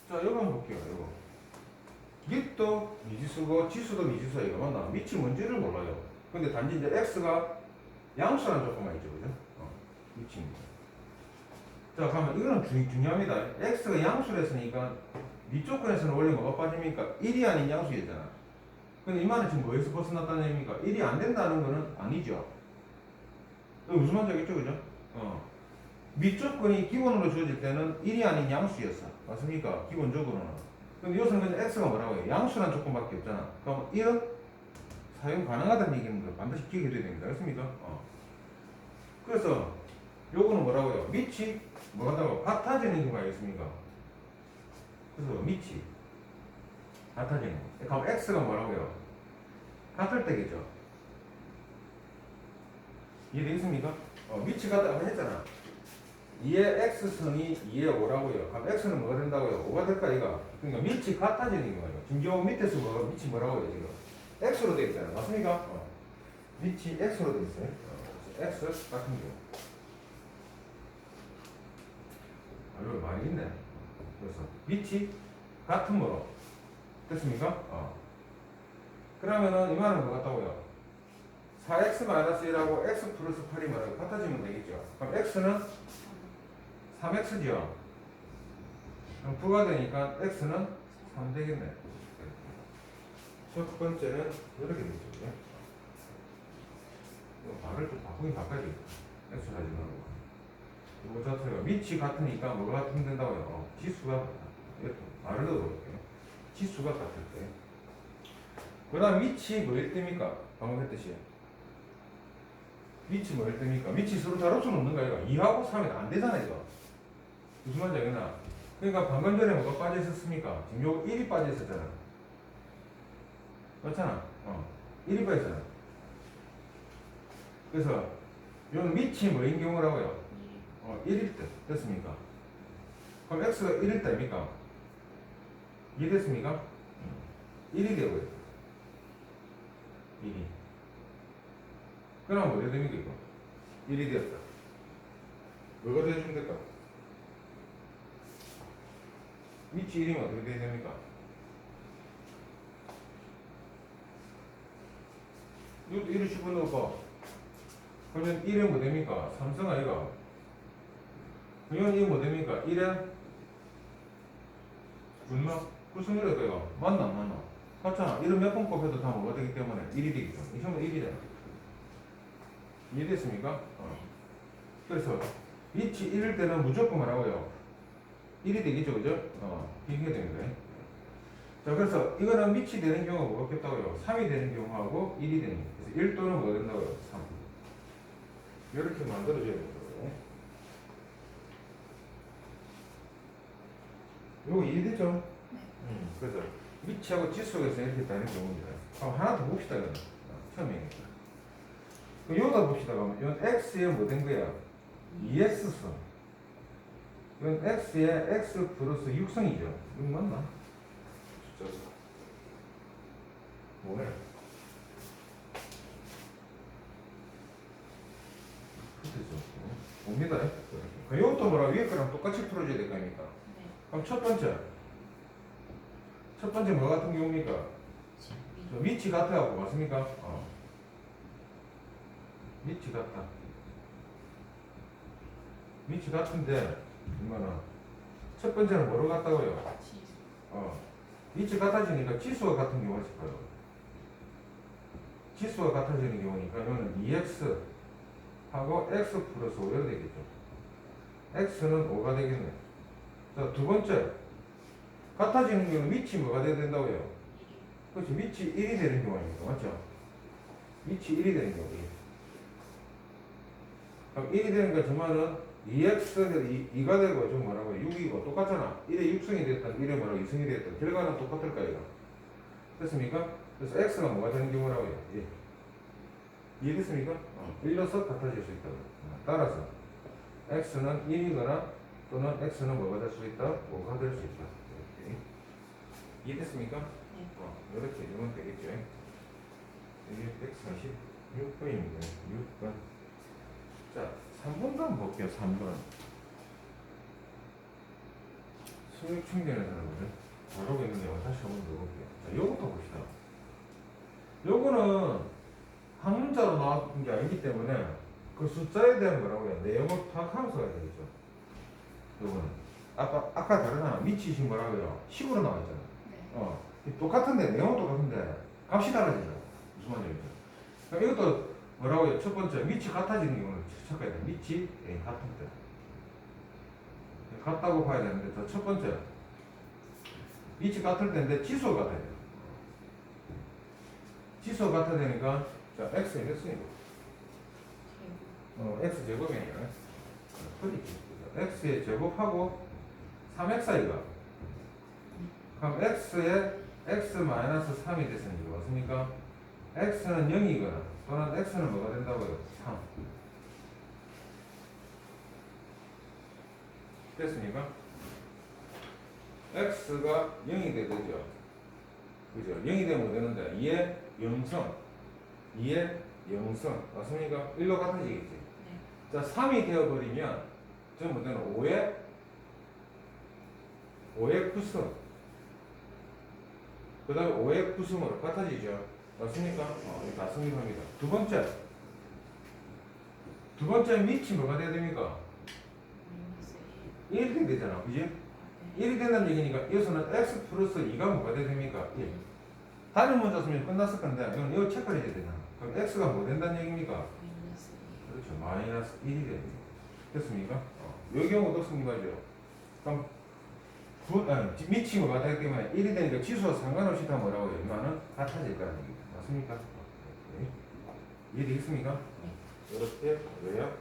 자, 이거 한번 볼게요. 이거. 밑도 미지수고 지수도 미지수야. 이거 맞나? 밑이 뭔지를 몰라요. 근데 단지 이제 x가 양수라는 조건만 있죠. 그죠? 밑입니다. 자, 그러면 이거는 중요합니다. x가 양수랬으니까 밑조건에서는 원래 뭐가 빠집니까? 1이 아닌 양수였잖아. 근데 이 말은 지금 뭐에서 벗어났다는 얘기입니까? 1이 안 된다는 거는 아니죠. 이거 무슨 말인지 알겠죠? 그죠? 밑조건이 기본으로 주어질 때는 1이 아닌 양수였어. 맞습니까? 기본적으로는. 근데 여기서는 그냥 x가 뭐라고 해요? 양수란 조건밖에 없잖아. 그럼 1은 사용 가능하다는 얘기는 거 반드시 기억해줘야 됩니다. 알겠습니까? 그래서 요거는 뭐라고요? 밑이 뭐하다고 같아지는 경우가 있습니까? 그래서 밑이 같아지는 거. 그럼 x가 뭐라고요? 같을 때겠죠. 이해되겠습니까? 밑이 같다고 했잖아. 2의 x승이 2의 5라고요. 그럼 x는 뭐가 된다고요? 5가 될까 이거? 그러니까 밑이 같아지는 거예요. 지금 요 밑에서 밑이 뭐라고요 지금? x로 되어 있잖아요. 맞습니까? 밑이 x로 되어 있어요. x 같은 경우. 이거 많이 있네. 그래서 밑이 같음으로 됐습니까? 그러면은 이 말은 뭐 같다고요? 4x-1하고 x 플러스 8이 뭐라고 같아지면 되겠죠. 그럼 x는 3x죠. 그럼 부가 되니까 x는 3 되겠네. 첫 번째는 이렇게 되겠죠. 말을 좀 바꾸긴 바꿔야 되겠다. x 하지 말고. 이거 자체가 밑이 같으니까 뭐가 같으면 된다고요? 지수가 같다. 이렇게 말을 넣어볼게요. 지수가 같을 때. 그 다음 밑이 뭐일 때입니까? 방금 했듯이. 밑이 뭐일 때입니까? 밑이 서로 다를 수는 없는 거야. 2하고 3이 안 되잖아, 이거. 무슨 말인지 알겠나? 그러니까 방금 전에 뭐가 빠져 있었습니까? 지금 요 1이 빠져 있었잖아. 맞잖아? 1이 빠져 있잖아. 그래서 요 밑이 뭐인 경우라고요? 1일 때. 됐습니까? 그럼 x가 1일 때입니까? 이해됐습니까? 1이 되고요. 1이. 그럼 어떻게 됩니까, 이거? 1이 되었다. 뭐가 돼주면 될까? 밑이 1이면 어떻게 돼야 됩니까? 이것도 1을 집어넣어봐. 그러면 1은 뭐 됩니까? 3승 아이가? 그러면 이게 뭐 됩니까? 1에 얼마? 9승이라도 이거. 맞나 안 맞나? 맞잖아. 1은 몇 번 곱해도 다 뭐가 되기 때문에 1이 되겠죠. 이 시험은 1이잖아. 이해됐습니까? 그래서 밑이 1일 때는 무조건 뭐라고요? 1이 되겠죠, 그죠? 이게 됩니다. 자, 그래서 이거는 밑이 되는 경우가 뭐가 없다고요? 3이 되는 경우하고 1이 되는 경우. 그래서 1 또는 뭐가 된다고요? 3. 이렇게 만들어줘야 됩니다. 이거 이해되죠? 그래서 밑하고 지수에서 이렇게 되는 경우입니다. 하나 더 봅시다, 그러면. 처음이니까. 여기다 봅시다. 그러면 이건 x에 뭐 된 거야? 2x승. 이건 x에 x 플러스 6승이죠. 이거 맞나? 숫자가. 뭐네? 그렇죠. 봅니다. 그럼 이것도 뭐라 위에 거랑 똑같이 풀어줘야 될 거 아닙니까? 네. 그럼 첫 번째 뭐 같은 경우입니까? 저 밑이 같아갖고 맞습니까? 밑이 같다. 밑이 같은데 얼마나? 첫 번째는 뭐로 같다고요? 밑이 같아지니까 지수가 같은 경우가 있을 거예요. 지수가 같아지는 경우니까 이거는 2x 하고 x 플러스 5가 되겠죠. x는 5가 되겠네. 자, 두 번째 같아지는 경우는 밑이 뭐가 돼야 된다고요? 그렇지, 밑이 1이 되는 경우입니다. 맞죠? 밑이 1이 되는 경우. 그럼 1이 되는 거 저만은 2x 2가 되고 좀 뭐라고 6이고 똑같잖아. 1에 6승이 됐든 1에 뭐라고 2승이 됐든 결과는 똑같을까 이거. 됐습니까? 그래서 x가 뭐가 되는 경우라고요? 예. 이해됐습니까? 1로서 같아질 수 있다. 따라서 x는 1이거나 또는 x는 뭐가 될 수 있다? 5가 될 수 있다. 이렇게. 이해됐습니까? 네. 이렇게 이러면 되겠죠. 이게 146번입니다. 6번. 자, 3번도 한번 볼게요. 3번. 수익 충전에서는 거든. 잘하고 있는 게 다시 한번 더 볼게요. 자, 요것도 봅시다. 요거는 한 문자로 나왔던 게 아니기 때문에 그 숫자에 대한 뭐라고요? 내용을 파악하면서 가야 되겠죠. 요거는. 아까 다른 하나, 미치신 뭐라고요? 식으로 나와있잖아. 똑같은데, 내용은 똑같은데, 값이 달라지죠. 무슨 말인지 알죠? 그러니까 이것도 뭐라고요? 첫 번째, 밑이 같아지는 경우는 찾아야 돼. 밑이 같은 때. 같다고 봐야 되는데, 첫 번째, 밑이 같을 때인데, 지수가 같아야 돼. 지수가 같아야 되니까, 자, x의 몇승이고? x 제곱이 아니라, x의 제곱하고 3x이가. 그럼 x에 x-3이 됐으니까, 맞습니까? x는 0이거나, 또는 x는 뭐가 된다고요? 3. 됐습니까? x가 0이 되죠. 그죠? 0이 되면 뭐 되는데 2의 0성 2의 0성 맞습니까? 1로 같아지겠지. 자 3이 되어버리면 전부 되는 5의 9성 그 다음에 5의 9성으로 같아지죠. 맞습니까? 다 성립합니다. 두 번째 밑이 뭐가 돼야 됩니까? 1이 되잖아. 그지? 1이 된다는 얘기니까 여기서는 x 플러스 2가 뭐가 돼야 됩니까? 1. 다른 문자 쓰면 끝났을 건데 이건 이거 체크를 해야 되잖아. 그럼 x가 뭐 된다는 얘기입니까? 그렇죠. 마이너스 1이 됩니다. 됐습니까? 이 경우도 성립하죠. 그럼 밑이 뭐가 되기 때문에 1이 되니까 지수와 상관없이 다 뭐라고 해요? 이거는 같아질 거라는 얘기입니다. 맞습니까? 네. 이해되겠습니까? 이렇게 왜요?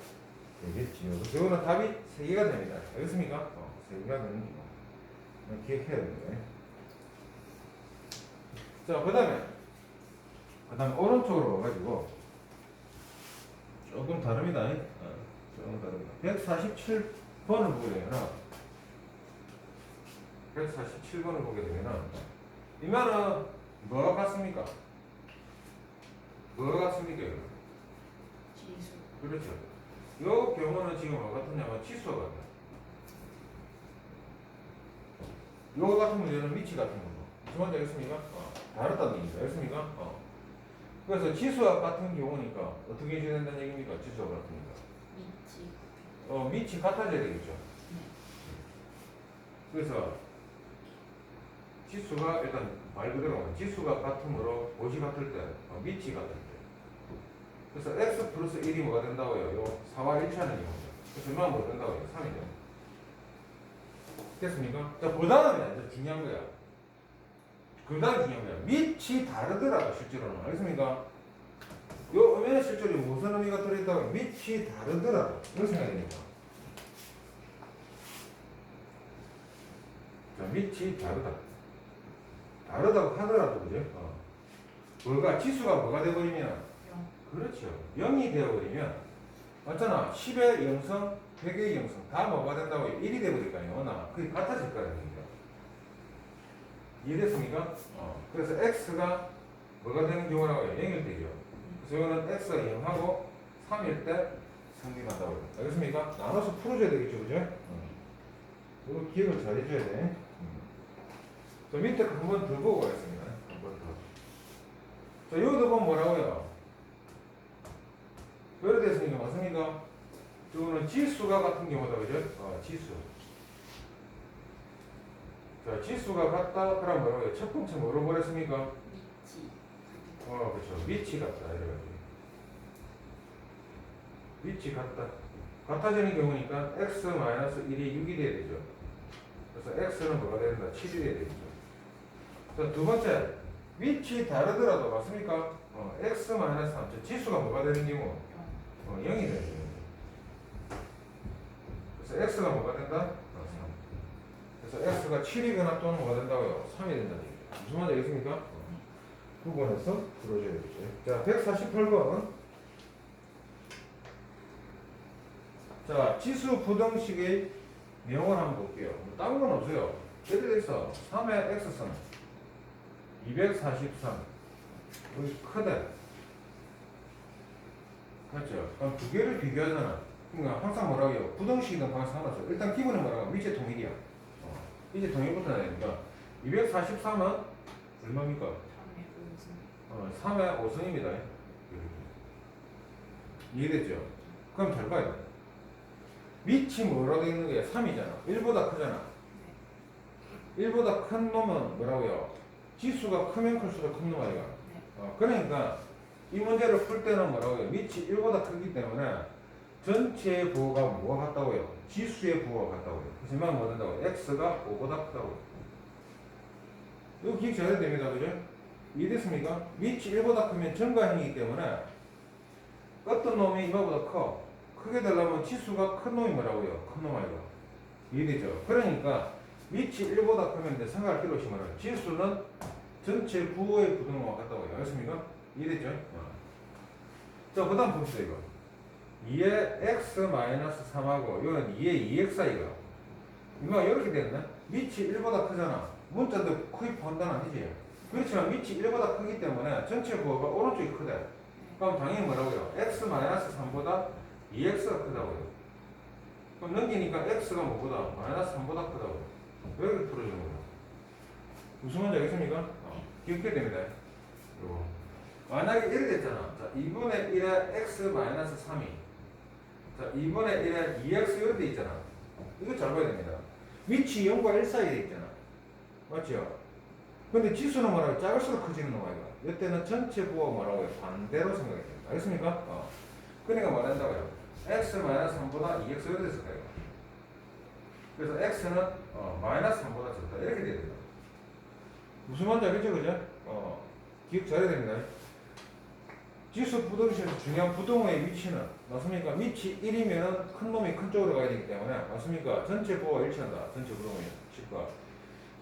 되겠지요. 이거는 답이 3개가 됩니다. 알겠습니까? 3개가 되는 거 기억해야 됩니다. 자, 그 다음에 오른쪽으로 와가지고 조금 다릅니다. 조금 다릅니다. 147번을 보게 되면 147번을 보게 되면 이 말은 뭐가 같습니까? 뭐가 같습니까? 지수. 그렇죠. 이 경우는 지금 뭐가 같으냐면 치수가 같아요. 이거 같은 문제는 미치 같은 거고. 무슨 말인지 알겠습니까? 다르다는 얘기입니다. 알겠습니까? 그래서 지수와 같은 경우니까 어떻게 해줘야 된다는 얘기입니까? 지수와 같으니까. 밑이 같아져야 되겠죠. 그래서 지수가 일단 말 그대로 지수가 같으므로 옷이 같을 때, 밑이 같을 때. 그래서 x 플러스 1이 뭐가 된다고요? 요 4와 1차는 경우죠. 그래서 얼마나 뭐 된다고요? 3이죠. 됐습니까? 자, 그 다음에 이제 중요한 거야. 그 다음에 중요한 거야. 밑이 다르더라도 실제로는. 알겠습니까? 요 음의 실제로 무슨 의미가 들어있다고? 밑이 다르더라도. 이런 생각이 됩니다. 자, 밑이 다르다. 다르다고 하더라도, 그죠? 뭐가, 지수가 뭐가 돼버리면? 그렇죠. 0이 되어버리면, 맞잖아. 10의 0성, 100의 0성, 다 뭐가 된다고? 1이 되어버릴까요? 그게 같아질 거라는 얘기죠. 이해됐습니까? 그래서 x가 뭐가 되는 경우라고 해요? 0일 때죠. 그래서 이거는 x가 0하고 3일 때 성립한다고 해요. 알겠습니까? 나눠서 풀어줘야 되겠죠, 그죠? 이거 기억을 잘 해줘야 돼. 자, 밑에 한 번 더 보고 가겠습니다. 한 번 더. 자, 여기도 보면 뭐라고요? 왜 됐습니까? 맞습니까? 이거는 지수가 같은 경우다, 그죠? 지수. 자, 지수가 같다. 그럼 뭐라고요? 첫 번째 뭐로 보냈습니까? 미치. 그렇죠. 밑이 같다. 이래가지고. 밑이 같다. 같아지는 경우니까 x-1이 6이 돼야 되죠. 그래서 x는 뭐가 된다? 7이 돼야 되죠. 자, 두 번째. 밑이 다르더라도 맞습니까? x-3. 지수가 뭐가 되는 경우? 0이 되는 경우. 그래서 x가 뭐가 된다? 3. 그래서 x가 7이거나 또는 뭐가 된다고요? 3이 된다는 얘기죠. 무슨 말인지 알겠습니까? 구분해서 풀어줘야 되죠. 자, 148번. 자, 지수 부등식의 내용을 한번 볼게요. 딴 건 없어요. 예를 들어서 3의 x선 243 여기 크대. 그렇죠? 그럼 두 개를 비교하잖아. 그러니까 항상 뭐라고 해요? 부등식이든 방식 상관없어. 일단 기본은 뭐라고? 밑에 통일이야. 이제 동일부터 나야 되니까 243은 얼마입니까? 다음에 5승. 3의 5승입니다. 이해됐죠? 그럼 잘 봐야 돼. 밑이 뭐라고 되어 있는 게 3이잖아. 1보다 크잖아. 1보다 큰 놈은 뭐라고요? 지수가 크면 클수록 큰 놈 아이가. 네. 그러니까 이 문제를 풀 때는 뭐라고요? 밑이 1보다 크기 때문에 전체의 부호가 뭐가 같다고요? 지수의 부호가 같다고요. 하지만 뭐 된다고요? x가 5보다 크다고요. 이거 기억 잘해야 됩니다. 그죠? 이해됐습니까? 밑이 1보다 크면 증가행이기 때문에 어떤 놈이 이거보다 커. 크게 되려면 지수가 큰 놈이 뭐라고요? 큰 놈 아이가. 이해되죠? 그러니까 밑이 1보다 크면 이제 생각할 필요 없이 말해요. 지수는 전체 부호의 부등호와 같다고요. 알겠습니까? 이해됐죠? 자, 그 다음 봅시다, 이거. 2의 x-3하고, 이거는 2의 2x 아이가. 이거 이렇게 되는데, 밑이 1보다 크잖아. 문자도 구입한다는 아니지. 그렇지만 밑이 1보다 크기 때문에 전체 부호가 오른쪽이 크대. 그럼 당연히 뭐라고요? x-3보다 2x가 크다고요. 그럼 넘기니까 x가 뭐보다? -3보다 크다고요. 왜 이렇게 풀어주는 거예요? 무슨 말인지 알겠습니까? 기억해야 됩니다. 요거. 만약에 이렇게 됐잖아. 자, 2분의 1에 x-3이. 자, 2분의 1에 2x 이렇게 돼 있잖아. 이거 잘 봐야 됩니다. 위치 0과 1 사이에 돼 있잖아. 맞죠? 근데 지수는 뭐라고? 작을수록 커지는 놈 아이가. 이때는 전체 부호가 뭐라고요? 반대로 생각해야 됩니다. 알겠습니까? 그러니까 말한다고요. x-3보다 2x 이렇게 됐을 거예요. 그래서 x는 -3보다 적다. 이렇게 돼야 된다. 무슨 말인지 알겠죠? 그죠? 기억 잘해야 됩니다. 지수 부등식에서 중요한 부등호의 위치는 맞습니까? 밑이 1이면 큰 놈이 큰 쪽으로 가야 되기 때문에 맞습니까? 전체 부호가 일치한다. 전체 부등호의 식과.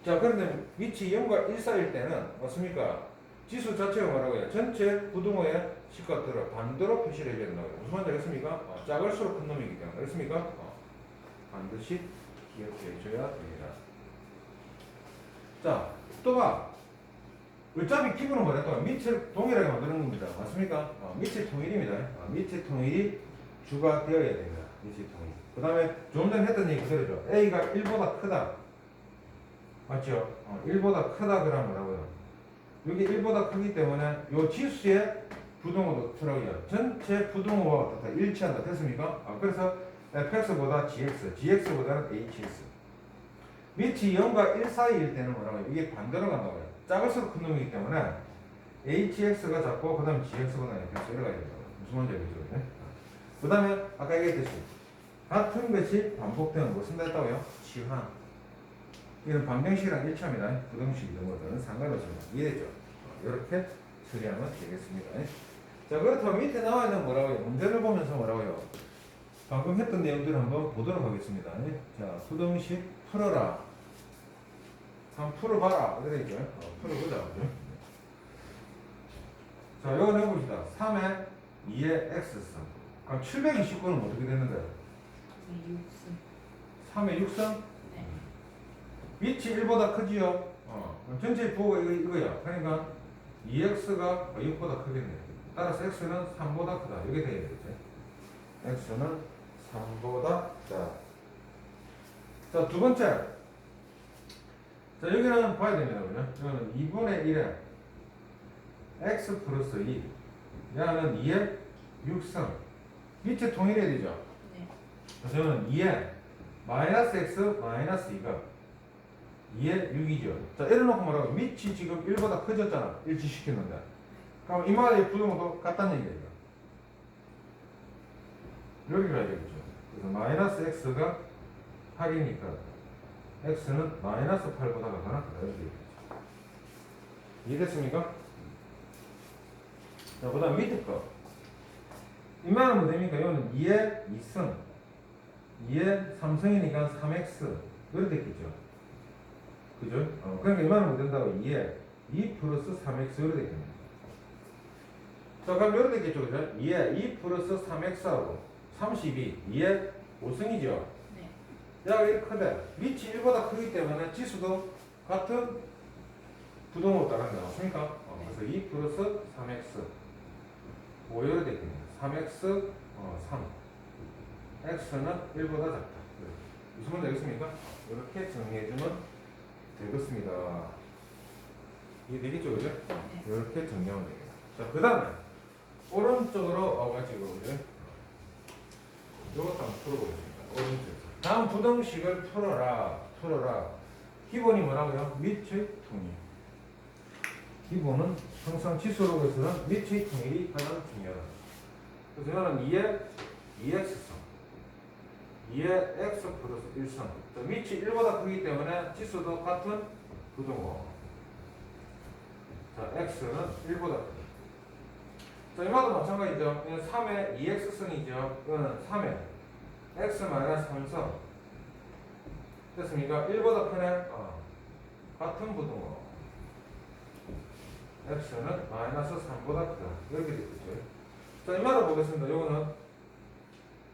자, 그런데 밑이 0과 1 사이일 때는 맞습니까? 지수 자체가 뭐라고요? 전체 부등호의 식과들을 반대로 표시를 해줘야 된다고요. 무슨 말인지 알겠습니까? 작을수록 큰 놈이기 때문에 알겠습니까? 반드시 기억해 줘야 됩니다. 자, 또 봐. 어차피 기본은 뭐랬다고? 밑을 동일하게 만드는 겁니다. 맞습니까? 밑의 통일입니다. 밑의 통일이 주가 되어야 됩니다. 밑의 통일. 그 다음에 좀 전에 했던 얘기 그대로죠. A가 1보다 크다. 맞죠? 1보다 크다 그러면 뭐라고요? 여기 1보다 크기 때문에 요 지수의 부등호도 어떻더라고요? 전체 부등호와 어떻다? 일치한다. 됐습니까? 그래서 fx보다 gx보다는 hx. 밑이 0과 1 사이일 때는 뭐라고요? 이게 반대로 간다고요. 작을수록 큰 놈이기 때문에 hx가 작고 그 다음에 gx보다 fx 이래가야 된다고요. 무슨 말인지 알겠죠? 그 다음에 아까 얘기했듯이 같은 것이 반복되는 무슨 됐다고요? 치환. 이건 방정식이랑 일치합니다. 부등식 이런 것들은 상관없습니다. 이해됐죠? 이렇게 처리하면 되겠습니다. 자, 그렇다면 밑에 나와 있는 뭐라고요? 문제를 보면서 뭐라고요? 방금 했던 내용들을 한번 보도록 하겠습니다. 자, 부등식 풀어라. 한번 풀어봐라. 이렇게 되죠? 풀어보자. 자, 이거 해봅시다. 3에 2의 x승. 그럼 729는 어떻게 되는데? 6승. 3의 6승? 네. 밑이 1보다 크지요? 전체 부호가 이거야. 그러니까 2x가 6보다 크겠네. 따라서 x는 3보다 크다. 이게 돼야 되겠지. x는 3보다 크다. 자, 두 번째. 자, 여기는 봐야 됩니다. 그죠? 이거는 2분의 1에 x 플러스 2. 얘는 2의 6승. 밑에 통일해야 되죠? 네. 그래서 저는 2에 마이너스 x 마이너스 2가 2에 6이죠. 자, 이래놓고 뭐라고? 밑이 지금 1보다 커졌잖아. 일치시켰는데. 그럼 이마의 부등호도 같다는 얘기예요. 여기 가야 되겠죠. 그래서 마이너스 x가 8이니까 x는 마이너스 8보다 가거나 이렇게 되겠죠. 이해됐습니까? 자, 그 다음 밑에 거. 이만하면 뭐 됩니까? 이거는 2에 2승. 2에 3승이니까 3x. 이렇게 됐겠죠. 그죠? 그러니까 이만하면 된다고 2에 2 플러스 3x 이렇게 되겠네요. 자, 그럼 이렇게 됐겠죠. 그죠? 2에 2 플러스 3x하고 32. 2에 5승이죠. 네. 야, 이렇게 크대. 밑이 1보다 크기 때문에 지수도 같은 부동으로 따라가는 거 맞습니까? 그래서 2 플러스 3x. 5 이렇게 되겠네요. 3x, 3. x는 1보다 작다. 무슨 말인지 알겠습니까? 이렇게 정리해주면 되겠습니다. 이게 되겠죠, 그죠? 네. 이렇게 정리하면 됩니다. 자, 그 다음에 오른쪽으로 와가지고 그죠? 이것도 한번 풀어보겠습니다. 오른쪽에서. 다음 부등식을 풀어라. 기본이 뭐라고요? 밑의 통일. 기본은 항상 지수록에서는 밑의 통일이 가장 중요하다. 그래서 저는 2x선, 2의 x 플러스 1선. 밑이 1보다 크기 때문에 지수도 같은 부등호. 자, x는 1보다 크다. 자, 이마도 마찬가지죠. 이건 3의 2x선이죠. 이거는 3의 x-3선. 됐습니까? 1보다 크네? 같은 부등호. x는 마이너스 3보다 크다. 이렇게 되겠죠. 자, 이마도 보겠습니다. 요거는,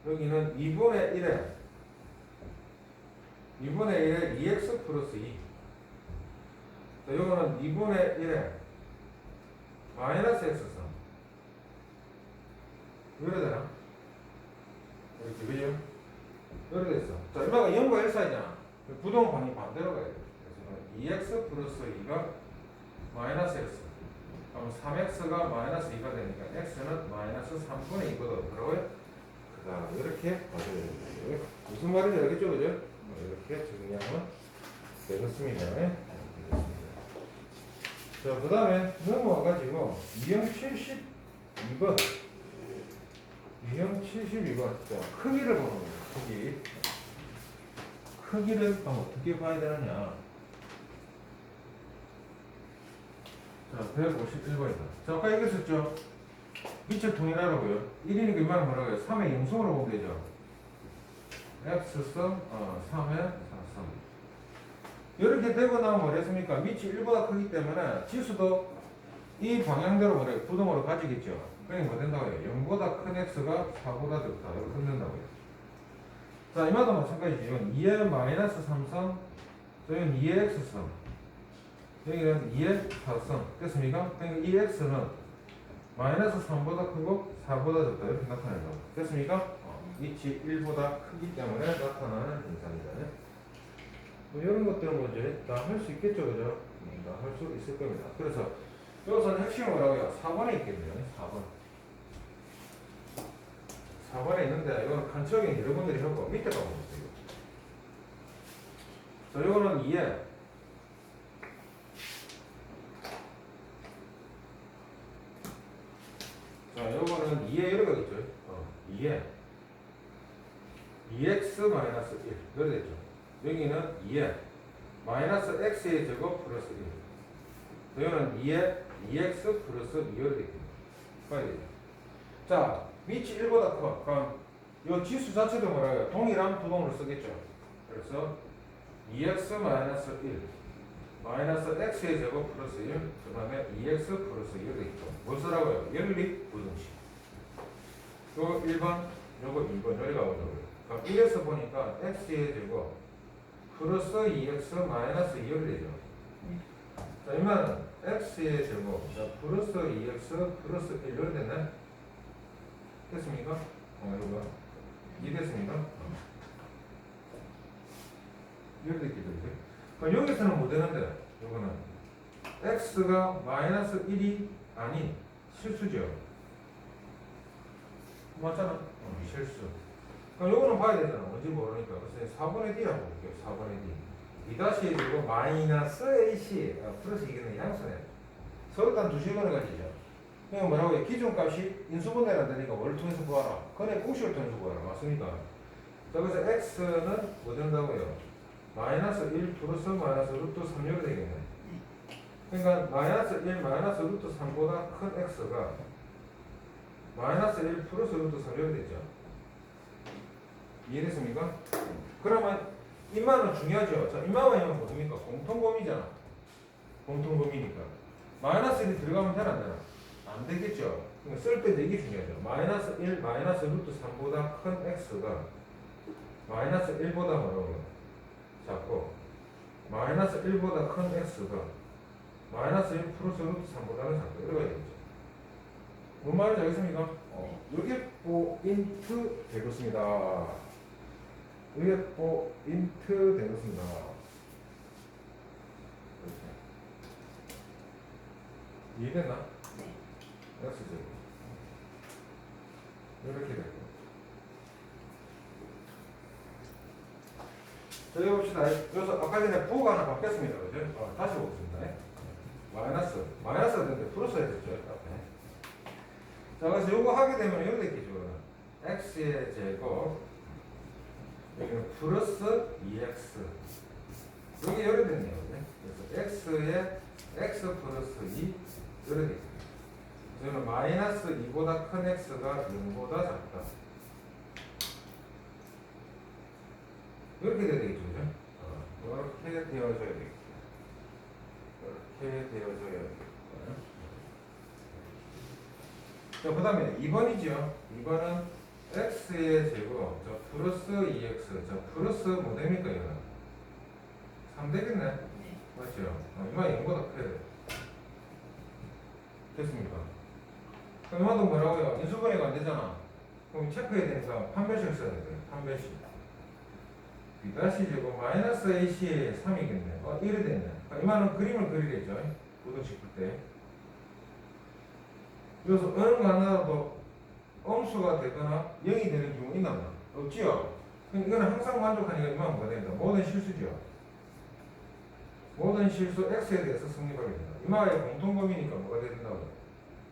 여기는 2분의 1에 2x 플러스 2. 자, 요거는 2분의 1에 마이너스 x선. 이래 되나? 이렇게, 그죠? 이렇게 됐어. 자, 이마가 0과 1 사이잖아. 부동 방이 반대로 가야 돼. 그래서 2x 플러스 2가 마이너스 x. 그럼 3x가 마이너스 2가 되니까 x는 마이너스 3분의 2보다 더라고요? 그다 이렇게 봐줘야 돼요. 무슨 말인지 알겠죠, 그죠? 이렇게 정리하면 되겠습니다. 네? 자, 그 다음에 넘어와가지고 유형 72번. 유형 72번. 자, 크기를 보는 거예요. 크기. 크기를 어떻게 봐야 되느냐. 자, 151번이다. 자, 아까 얘기했었죠? 밑을 통일하라고요. 1이니까 이 말은 뭐라고요? 3의 영성으로 보면 되죠. x선, 3의 4선. 이렇게 되고 나면 뭐랬습니까? 밑이 1보다 크기 때문에 지수도 이 방향대로 뭐래요? 부동으로 가지겠죠. 그러니까 뭐 된다고요? 0보다 큰 x가 4보다 적다. 이렇게 된다고요. 자, 이마도 마찬가지죠. 이건 2의 마이너스 3선, 여기는 2의 x선, 여기는 2의 4선. 됐습니까? 그러니까 이 x는 마이너스 3보다 크고 4보다 적다. 이렇게 나타낸다고. 됐습니까? 위치 1보다 크기 때문에 나타나는 현상이다. 뭐 이런 것들은 뭐 이제 다 할 수 있겠죠, 그죠? 다 할 수 있을 겁니다. 그래서 여기서는 핵심은 뭐라고요? 4번에 있겠네요. 4번. 4번에 있는데 이거는 간척이 여러분들이 하고 밑에 가보세요. 자, 이거는 2에 자, 요거는 2에 이렇게 가겠죠? 2에 2x 마이너스 1 이렇게 됐죠. 여기는 2에 마이너스 x의 제곱 플러스 1. 여기는 2에 2x 플러스 2 이렇게 됩니다. 봐야 되죠. 자, 밑이 1보다 커. 그럼 이 지수 자체도 뭐라고요? 동일한 부동을 쓰겠죠. 그래서 2x 마이너스 1 마이너스 x의 제곱 플러스 1 그 다음에 2x 플러스 1이 되겠죠. 뭐 쓰라고요? 연립 부등식. 요거 1번, 요거 2번 여기 가보자고요. 그럼 1에서 보니까 x의 제곱 플러스 2x 마이너스 2이 되죠. 자, 이 말은 x의 제곱 플러스 2x 플러스 1 이렇게 됐네. 됐습니까? 여러분 이해됐습니까? 이렇게 됐겠죠. 그럼 여기서는 뭐 되는데 이거는 x가 마이너스 1이 아닌 실수죠. 맞잖아. 실수. 그럼 요거는 봐야 되잖아. 뭔지 모르니까. 그래서 4분의 d라고 볼게요. 4분의 d. 2-의 제곱 마이너스 ac 플러스 이게는 양수네. 서로 단 2시간을 가지죠. 그냥 뭐라고 해? 기준값이 인수분해가 되니까 뭘 통해서 구하라? 근의 공식을 통해서 구하라. 맞습니까? 자, 그래서 x는 뭐 된다고요? 마이너스 1 플러스 마이너스 루트 3이 되겠네. 그러니까 마이너스 1 마이너스 루트 3보다 큰 x가 마이너스 1 플러스 루트 3이 되죠. 이해됐습니까? 그러면 인마는 중요하죠. 자, 인마와 인마는 뭡니까? 공통범위잖아. 공통범위니까. 마이너스 1이 들어가면 되나 안 되나? 안 되겠죠. 그러니까 쓸 때 되게 중요하죠. 마이너스 1, 마이너스 루트 3보다 큰 x가 마이너스 1보다 뭐라고요? 작고 마이너스 1보다 큰 x가 마이너스 1 플러스 루트 3보다는 작고 이렇게 되겠죠. 뭔 말인지 알겠습니까? 이게 포인트 되겠습니다. 이게 포인트 되겠습니다. 이해됐나? 네. x제곱 이렇게 되고. 자, 여기 봅시다. 여기서 아까 전에 부호가 하나 바뀌었습니다. 그죠? 다시 보겠습니다. 마이너스가 됐는데 플러스가 됐죠. 앞에. 자, 그래서 요거 하게 되면 이렇게 되겠죠. x의 제곱, 여기는 플러스 2x. 여기 이렇게 됐네요. 그래서 x의 x 플러스 2, 이렇게 됐습니다. 저는 마이너스 2보다 큰 x가 0보다 작다. 이렇게 돼야 되겠죠, 그죠? 이렇게 되어져야 되겠죠. 이렇게 되어져야 되겠죠. 자, 그 다음에 2번이죠. 2번은 x의 제곱, 저 플러스 2x, 저 플러스 뭐 됩니까, 이거는? 3 되겠네? 네. 맞죠? 이만 0보다 커야 돼. 됐습니까? 그럼 이만도 뭐라고요? 인수분해가 안 되잖아. 그럼 체크해야 되니까 판별식 써야 돼. 판별식. B' 제곱 마이너스 AC 3이겠네. 이래 됐네. 이만은 그림을 그리겠죠. 부등식 풀 때. 그래서 어느 거 하나라도 엄수가 되거나 0이 되는 경우 있나 봐. 없지요? 그럼 이거는 항상 만족하니까 이만 뭐가 된다. 모든 실수죠. 모든 실수 x에 대해서 성립하게 된다. 이마의 공통범위니까 뭐가 된다고?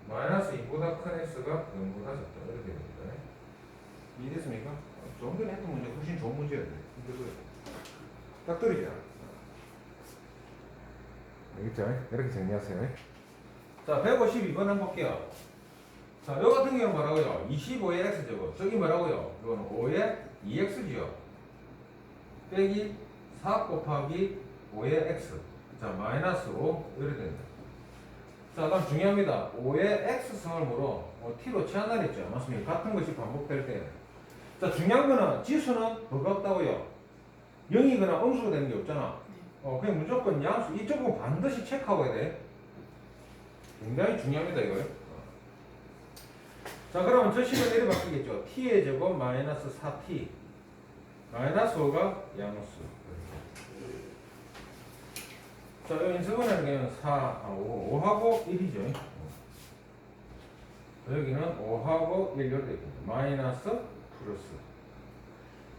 마이너스 2보다 큰 x가 0보다 작다. 이렇게 됩니다. 이해됐습니까? 좀 전에 했던 문제 훨씬 좋은 문제였네. 딱 들이죠. 알겠죠? 이렇게 정리하세요. 자, 152번 한번 볼게요. 자, 요 같은 경우는 뭐라고요? 25의 x제곱. 저기 뭐라고요? 이거는 5의 2x지요. 빼기 4 곱하기 5의 x. 자, 마이너스 5. 이렇게 된다. 자, 다음 중요합니다. 5의 x승을 물어 t로 취한다 했죠. 맞습니까? 같은 것이 반복될 때. 자, 중요한 거는 지수는 뭐가 없다고요? 0이거나 음수가 되는 게 없잖아. 그냥 무조건 양수. 이쪽은 반드시 체크하고 해야 돼. 굉장히 중요합니다, 이거요. 자, 그러면 저 식은 이렇게 바뀌겠죠. t의 제곱 마이너스 4t. 마이너스 5가 양수. 자, 여기 인수분해하는 게 5하고 1이죠. 여기는 5하고 1 이렇게 됩니다. 마이너스 플러스.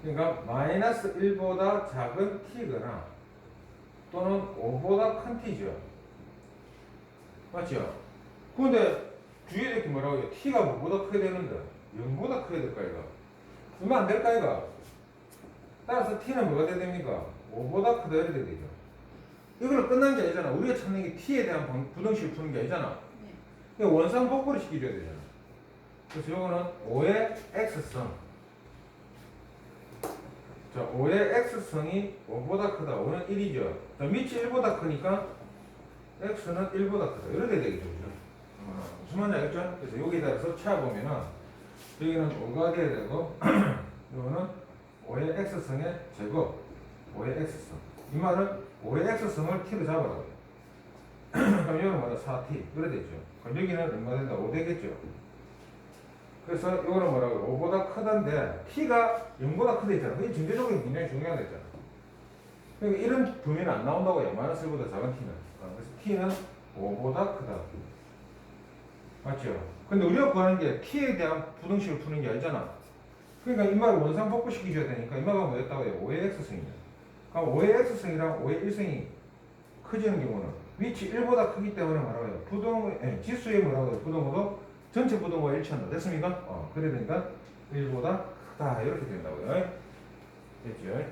그러니까 마이너스 1보다 작은 t거나 또는 5보다 큰 t죠. 맞죠? 근데 주의에 이렇게 뭐라고 해요? t가 뭐보다 커야 되는데 0보다 커야 될까 이거? 얼마 안 될까 이거? 따라서 t는 뭐가 돼야 됩니까? 5보다 크다 이렇게 되죠. 이걸로 끝난 게 아니잖아. 우리가 찾는 게 t에 대한 부등식을 푸는 게 아니잖아. 네. 그러니까 원상 복구를 시켜줘야 되잖아. 그래서 이거는 5의 x승. 자, 5의 x승이 5보다 크다. 5는 1이죠. 자, 밑이 1보다 크니까 x는 1보다 크다. 이렇게 되겠죠. 무슨 말인지 알겠죠? 그래서 여기에 따라서 찾아보면은 여기는 5가 돼야 되고 이거는 5의 x승의 제곱 5의 x승. 이 말은 5의 x승을 t로 잡아라고요. 그럼 이거는 뭐야? 4t. 그래 되죠. 그럼 여기는 얼마 된다? 5 되겠죠. 그래서 이거는 뭐라고? 5보다 크다인데 t가 0보다 크다 했잖아. 그게 전제적으로 굉장히 중요하다 했잖아. 그러니까 이런 범위는 안 나온다고요. 마이너스 1보다 작은 t는. 그래서 t는 5보다 크다. 맞죠? 근데 우리가 구하는 게 t에 대한 부등식을 푸는 게 아니잖아. 그러니까 이 말을 원상 복구시켜줘야 되니까 이 말가 뭐였다고요? 5의 x승이냐. 그럼 5의 x승이랑 5의 1승이 커지는 경우는 위치 1보다 크기 때문에 뭐라고요? 지수의 뭐라고요? 부등호도 전체 부등호가 일치한다. 됐습니까? 그래 되니까 1보다 크다. 이렇게 된다고요. 됐죠?